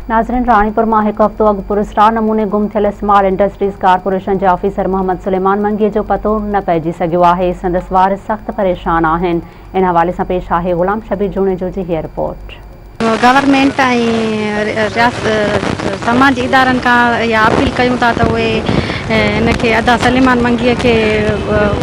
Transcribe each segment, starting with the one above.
नाज़रीन, राणीपुर में एक हफ़्तो अॻु पुरस्कार नमूने गुम थियल स्मॉल इंडस्ट्रीज़ कारपोरेशन के ऑफिसर मोहम्मद सुलेमान मंगी जो पतो न पइजी सघियो आहे। संदसि वारिस सख़्त परेशान आहिनि। इन हवाले से पेश आहे गुलाम शबीर जूनेजो जी हीअ रिपोर्ट। गवर्नमेंट समाज इदारन का या अपील कयूं था तो उहे इनके अदा सलीमान मंगी के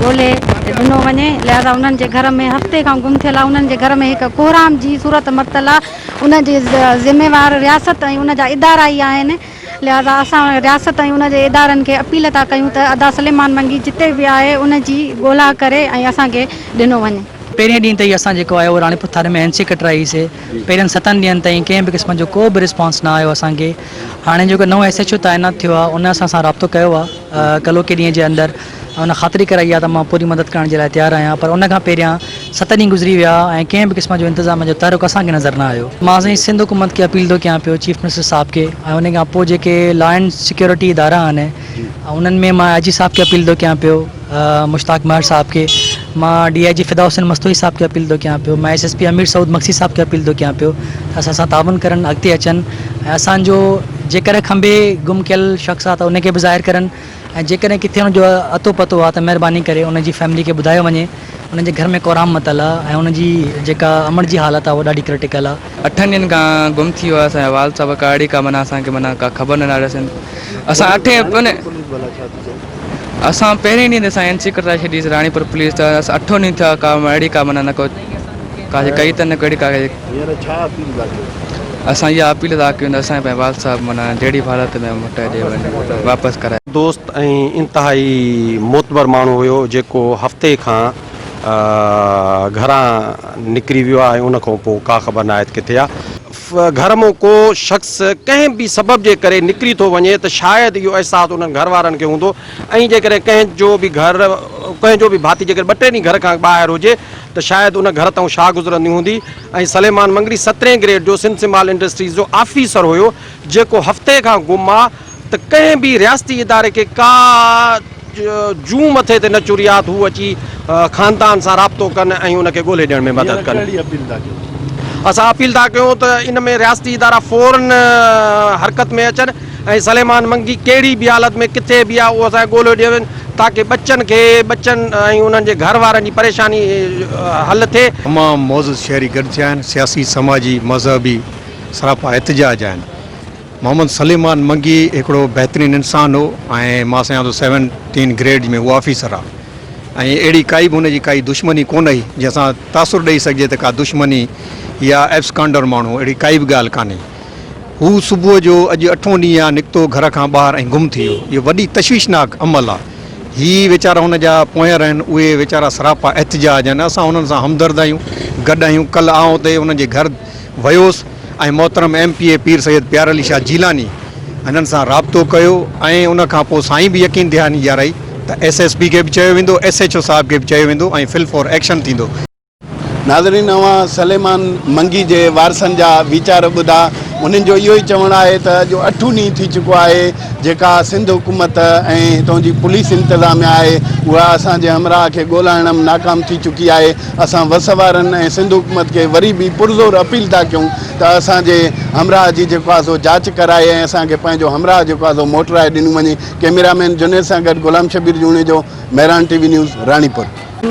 ॻोल्हे ॾिनो वञे। लिहाज़ा उन्हनि जे घर में हफ़्ते खां गुम थियल आहे। उन्हनि जे घर में हिकु कोहराम जी सूरत मरतल आहे। उन जी ज़िम्मेवार रियासत ऐं उन जा इदारा ई आहिनि। लिहाज़ा असां रियासत ऐं उन जे इदारनि खे अपील था कयूं त अदा सलीमान मंगी जिते बि आहे उन जी ॻोल्हा करे ऐं असांखे ॾिनो वञे। पहिरें ॾींहं ताईं असां जेको आहे उहो राणीपुर थाने में एनसी कटराईसीं। पहिरियनि 7 ॾींहंनि ताईं कंहिं बि क़िस्म जो को बि रिस्पॉन्स न आयो असांखे। हाणे जेको नओं SHO तैनात थियो आहे उन सां राब्तो कयो आहे कलोके ॾींहं जे अंदरि। उन ख़ातिरी कराई आहे त मां पूरी मदद करण जे लाइ तयारु आहियां। पर उन खां पहिरियां 7 ॾींहं गुज़री विया ऐं कंहिं बि क़िस्म जो इंतज़ाम जो तहरुक असांखे नज़र न आयो। मां साईं सिंध हुकूमत खे अपील थो कयां पियो, चीफ मिनिस्टर साहब खे, ऐं उन खां पोइ जेके लॉ एंड सिक्योरिटी इदारा आहिनि उन्हनि में मां IG साहब खे अपील थो कयां पियो, मुश्ताक महर साहब के, मां DIG फिदा हुसैन मस्तूई साहब के अपील तो कयां पियो, मैं SSP अमीर सऊद मक्सी साहब के अपील तो कयां पियो असां सां तावन करन, अॻिते अचनि ऐं असांजो जेकर खंबे गुम कयल शख़्स आहे त उनखे बि ज़ाहिर करनि ऐं जेकॾहिं किथे उनजो अतो पतो आहे त महिरबानी करे उनजी फैमिली खे ॿुधायो वञे। उनजे घर में कोराम मतल आहे ऐं उनजी जेका अमर जी हालत आहे उहा ॾाढी क्रिटिकल आहे। 8 ॾींहंनि खां गुम थी वियो आहे असांजा वाल साहब का अहिड़ी का माना असांखे माना का ख़बर न रसनि। असां 8 माने असां पहिरें ॾींहं ते असां NC कटराए छॾीसीं राणीपुर पुलिस। त असां 8 ॾींहं थिया का अहिड़ी का माना न को का कई त न कहिड़ी का असां इहा अपील था कयूं त असांजे पंहिंजे वाल साहब माना जहिड़ी हालत में मोटाए ॾे वञे, वापसि कराए। दोस्त ऐं इंतहाई मोतबर माण्हू हुयो जेको हफ़्ते खां घरां निकिरी वियो आहे। उन खां पोइ का ख़बर न आहे किथे आहे। घर में को शख़्स कंहिं बि सबब जे करे निकिरी थो वञे त शायदि इहो अहसासु उन्हनि घर वारनि खे हूंदो ऐं जेकॾहिं कंहिंजो बि भाती जेकर 2-3 ॾींहं घर खां ॿाहिरि हुजे त शायदि उन घर तां छा गुज़रंदी हूंदी। ऐं सलेमान मंगरी 17 ग्रेड जो सिंध स्मॉल इंडस्ट्रीज़ जो ऑफिसर हुयो जेको हफ़्ते खां गुम आहे। त कंहिं बि रियासती इदारे खे का जूं मथे ते न चुरियात हू अची ख़ानदान सां राब्तो कनि ऐं उनखे ॻोल्हे ॾियण में मदद कनि। असां अपील था कयूं त इन में रियासती इदारा फ़ौरन हरकत में अचनि ऐं सलेमान मंगी कहिड़ी बि हालत में किथे बि आहे उहो असांखे ॻोल्हे ॾियनि ताकि बच्चनि ऐं उन्हनि जे घर वारनि जी परेशानी हल थिए। तमामु मौज़ूद शहरी गॾिजिया आहिनि, सियासी समाजी मज़हबी सरापा एहतजाज आहिनि। मोहम्मद सलीमान मंगी हिकिड़ो बहितरीनु इंसानु हो ऐं मां सम्झां थो 17 ग्रेड में उहो ऑफिसर आहे ऐं अहिड़ी काई बि हुनजी काई दुश्मनी कोन हुई जंहिंसां तासुर ॾेई सघिजे त का दुश्मनी या एब्सकांडर माण्हू अहिड़ी काई बि ॻाल्हि कान्हे। हू सुबुह जो अॼु 8हों ॾींहुं आहे निकितो घर खां ॿाहिरि ऐं गुम थी वियो। इहो वॾी तशवीशनाक अमल आहे। हीअ वीचारा हुन जा पोयर आहिनि, उहे वीचारा सरापा एहतजाज आहिनि। असां हुननि सां हमदर्द आहियूं, गॾु आहियूं। कल्ह आउं हुते हुननि जे घर वियोसि ऐं मोहतरम MPA पीर सैयद प्यार अली शाह जीलानी हिननि सां राब्तो कयो ऐं उन खां पोइ साईं बि यकीन ध्यानु ॾियाराई त SSP खे बि चयो वेंदो, SHO साहब खे बि चयो वेंदो ऐं फिल फॉर एक्शन थींदो। नाज़रीन, अवां सलेमान मंगी जे वारसनि जा वीचार ॿुधा। उन्हनि जो इहो ई चवणु आहे त अॼु 8 ॾींहं थी चुको आहे जेका सिंध हुकूमत ऐं हितां जी पुलिस इंतज़ामिया आहे उहा असांजे हमराह खे ॻोल्हाइण में नाकाम थी चुकी आहे। असां वस वारनि ऐं सिंध हुकूमत खे वरी बि पुरज़ोर अपील था कयूं त असांजे हमराह जी जेको आहे सो जांच कराए ऐं असांखे पंहिंजो हमराह जेको आहे सो मोटराए ॾिनो वञे। कैमरामैन जुनेद सां गॾु गुलाम शबीर जूणे जो मेहरान TV न्यूज़ राणीपुर।